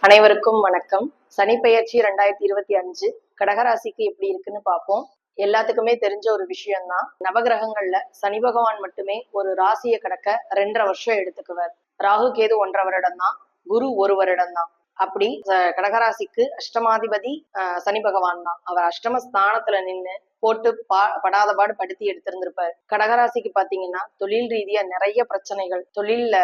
அனைவருக்கும் வணக்கம். சனிப்பெயர்ச்சி 2025 கடகராசிக்கு எப்படி இருக்குன்னு பார்ப்போம். எல்லாத்துக்குமே தெரிஞ்ச ஒரு விஷயம்தான், நவகிரகங்கள்ல சனி பகவான் மட்டுமே ஒரு ராசியை கடக்க 2.5 வருஷம் எடுத்துக்குவார். ராகு கேது 1.5 வருடம் தான், குரு 1 வருடம் தான். அப்படி கடகராசிக்கு அஷ்டமாதிபதி சனி பகவான் தான். அவர் அஷ்டம ஸ்தானத்துல நின்று போட்டு படாத பாடு படுத்தி எடுத்திருந்திருப்பார். கடகராசிக்கு பாத்தீங்கன்னா தொழில் ரீதியா நிறைய பிரச்சனைகள், தொழில்ல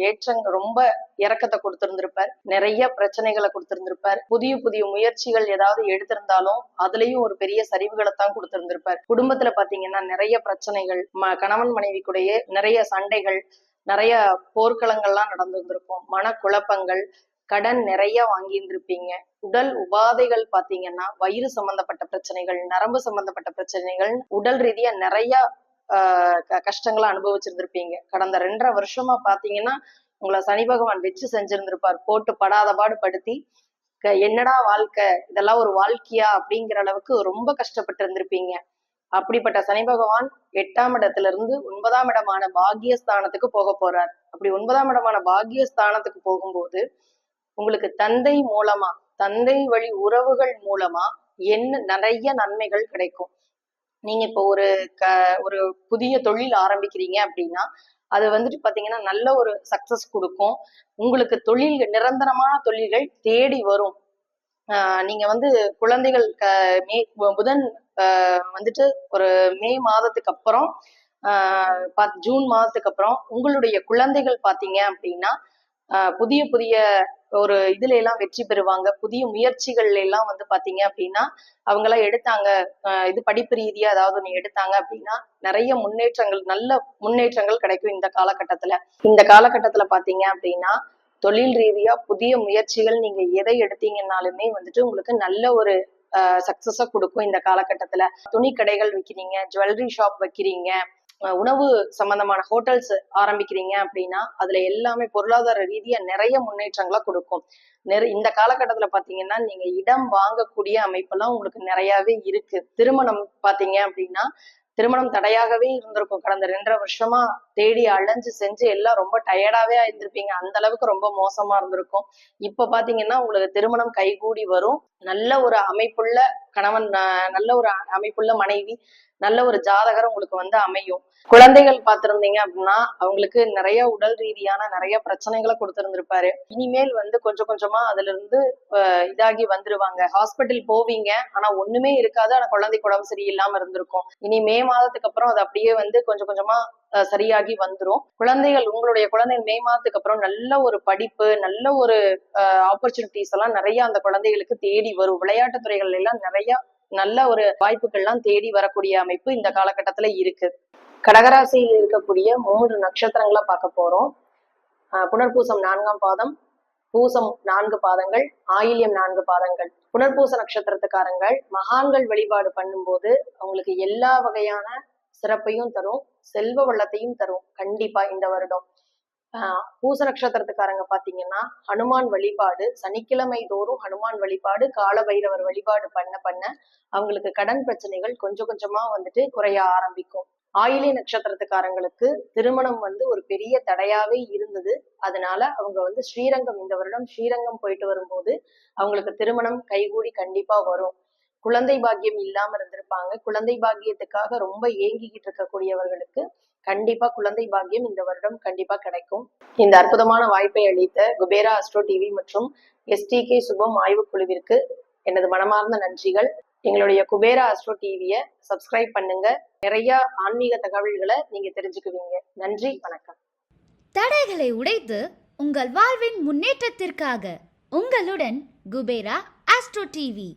ஏற்றங்கள், ரொம்ப இறக்கத்தை கொடுத்திருந்திருப்பார், நிறைய பிரச்சனைகளை கொடுத்திருந்திருப்பார். புதிய புதிய முயற்சிகள் ஏதாவது எடுத்திருந்தாலும் அதுலயும் ஒரு பெரிய சரிவுகளைத்தான் கொடுத்திருந்திருப்பார். குடும்பத்துல பாத்தீங்கன்னா நிறைய பிரச்சனைகள், கணவன் மனைவிக்குடைய நிறைய சண்டைகள், நிறைய போர்க்களங்கள்லாம் நடந்திருந்திருக்கும். மனக்குழப்பங்கள், கடன் நிறைய வாங்கியிருந்திருப்பீங்க. உடல் உபாதைகள் பாத்தீங்கன்னா வயிறு சம்பந்தப்பட்ட பிரச்சனைகள், நரம்பு சம்பந்தப்பட்ட பிரச்சனைகள், உடல் ரீதியா நிறைய கஷ்டங்களை அனுபவிச்சிருந்திருப்பீங்க. கடந்த 2.5 வருஷமா பாத்தீங்கன்னா உங்களை சனி பகவான் வச்சு செஞ்சிருந்திருப்பார். போட்டு படாத பாடு படுத்தி என்னடா வாழ்க்கை, இதெல்லாம் ஒரு வாழ்க்கையா அப்படிங்கிற அளவுக்கு ரொம்ப கஷ்டப்பட்டு இருந்திருப்பீங்க. அப்படிப்பட்ட சனி பகவான் 8ஆம் இடத்துல இருந்து 9ஆம் இடமான பாக்கியஸ்தானத்துக்கு போக போறார். அப்படி 9ஆம் இடமான பாக்கியஸ்தானத்துக்கு போகும்போது உங்களுக்கு தந்தை மூலமா, தந்தை வழி உறவுகள் மூலமா நிறைய நன்மைகள் கிடைக்கும். நீங்க இப்போ ஒரு புதிய தொழில் ஆரம்பிக்கிறீங்க அப்படின்னா அது வந்துட்டு பாத்தீங்கன்னா நல்ல ஒரு சக்சஸ் கொடுக்கும். உங்களுக்கு நிரந்தரமான தொழில்கள் தேடி வரும். நீங்க குழந்தைகள் புதன் வந்துட்டு ஒரு மே மாதத்துக்கு அப்புறம் ஜூன் மாதத்துக்கு அப்புறம் உங்களுடைய குழந்தைகள் பாத்தீங்க அப்படின்னா புதிய புதிய ஒரு இதுல எல்லாம் வெற்றி பெறுவாங்க. புதிய முயற்சிகள்ல எல்லாம் பாத்தீங்க அப்படின்னா அவங்க எல்லாம் எடுத்தாங்க, இது படிப்பு ரீதியா ஏதாவது ஒண்ணு எடுத்தாங்க அப்படின்னா நிறைய முன்னேற்றங்கள், நல்ல முன்னேற்றங்கள் கிடைக்கும் இந்த காலகட்டத்துல. இந்த காலகட்டத்துல பாத்தீங்க அப்படின்னா தொழில் ரீதியா புதிய முயற்சிகள் நீங்க எதை எடுத்தீங்கன்னாலுமே உங்களுக்கு நல்ல ஒரு சக்சஸ கொடுக்கும். இந்த காலகட்டத்துல துணி கடைகள் வைக்கிறீங்க, ஜுவல்லரி ஷாப் வைக்கிறீங்க, உணவு சம்பந்தமான ஹோட்டல்ஸ் ஆரம்பிக்கிறீங்க அப்படின்னா அதுல எல்லாமே பொருளாதார ரீதியா நிறைய முன்னேற்றங்களை கொடுக்கும். இந்த காலகட்டத்துல பாத்தீங்கன்னா நீங்க இடம் வாங்கக்கூடிய அமைப்பெல்லாம் உங்களுக்கு நிறையவே இருக்கு. திருமணம் பாத்தீங்க அப்படின்னா திருமணம் தடையாகவே இருந்திருக்கும். கடந்த 2.5 வருஷமா தேடி அலைஞ்சு செஞ்சு எல்லாம் ரொம்ப டயர்டாவே ஆயிருந்திருப்பீங்க. அந்த அளவுக்கு ரொம்ப மோசமா இருந்திருக்கும். இப்ப பாத்தீங்கன்னா உங்களுக்கு திருமணம் கைகூடி வரும். நல்ல ஒரு அமைப்புள்ள கணவன், நல்ல ஒரு அமைப்புள்ள மனைவி, நல்ல ஒரு ஜாதகர் உங்களுக்கு அமையும். குழந்தைகள் பார்த்திருந்தீங்க அப்படின்னா அவங்களுக்கு நிறைய உடல் ரீதியான நிறைய பிரச்சனைகளை கொடுத்திருந்திருப்பாரு. இனிமேல் கொஞ்சம் கொஞ்சமா அதுல இருந்து இதாகி வந்துருவாங்க. ஹாஸ்பிட்டல் போவீங்க, ஆனா ஒண்ணுமே இருக்காது, ஆனா குழந்தைக்கு உடம்பு சரியில்லாம இருந்திருக்கும். இனி மே மாதத்துக்கு அப்புறம் அது அப்படியே கொஞ்சம் கொஞ்சமா சரியாகி வந்துரும். உங்களுடைய குழந்தைகள் மே மாதத்துக்கு அப்புறம் நல்ல ஒரு படிப்பு, நல்ல ஒரு ஆப்பர்ச்சுனிட்டிஸ் எல்லாம் நிறைய அந்த குழந்தைகளுக்கு தேடி வரும். விளையாட்டு துறைகள் எல்லாம் நிறைய நல்ல ஒரு வாய்ப்புகள்லாம் தேடி வரக்கூடிய அமைப்பு இந்த காலகட்டத்துல இருக்கு. கடகராசியில் இருக்கக்கூடிய 3 நட்சத்திரங்களை பார்க்க போறோம். புனர்பூசம் 4ஆம் பாதம், பூசம் 4 பாதங்கள், ஆயில்யம் 4 பாதங்கள். புனர்பூச நட்சத்திரத்துக்காரங்கள் மகான்கள் வழிபாடு பண்ணும்போது அவங்களுக்கு எல்லா வகையான சிறப்பையும் தரும், செல்வ வளத்தையும் தரும் கண்டிப்பா இந்த வருடம். பூச நட்சத்திரத்துக்காரங்க பாத்தீங்கன்னா ஹனுமான் வழிபாடு, சனிக்கிழமை தோறும் ஹனுமான் வழிபாடு, கால பைரவர் வழிபாடு பண்ண அவங்களுக்கு கடன் பிரச்சனைகள் கொஞ்சம் கொஞ்சமா குறைய ஆரம்பிக்கும். ஆயிலை நட்சத்திரத்துக்காரங்களுக்கு திருமணம் ஒரு பெரிய தடையாவே இருந்தது. அதனால அவங்க ஸ்ரீரங்கம், இந்த வருடம் ஸ்ரீரங்கம் போயிட்டு வரும்போது அவங்களுக்கு திருமணம் கைகூடி கண்டிப்பா வரும். குழந்தை பாக்கியம் இல்லாம இருந்திருப்பாங்க. குழந்தை பாக்கியத்துக்காக ரொம்ப ஏங்கிக்கிட்டு இருக்கக்கூடியவர்களுக்கு கண்டிப்பா குழந்தை பாக்கியம் இந்த வருடம் கண்டிப்பா கிடைக்கும். இந்த அற்புதமான வாய்ப்பை அளித்த குபேரா அஸ்ட்ரோ டிவி மற்றும் STK சுபம் ஆய்வு குழுவிற்கு எனது மனமார்ந்த நன்றிகள். எங்களுடைய குபேரா அஸ்ட்ரோ டிவியை சப்ஸ்கிரைப் பண்ணுங்க. நிறைய ஆன்மீக தகவல்களை நீங்க தெரிஞ்சுக்குவீங்க. நன்றி, வணக்கம். தடைகளை உடைத்து உங்கள் வாழ்வின் முன்னேற்றத்திற்காக உங்களுடன் குபேரா அஸ்ட்ரோ டிவி.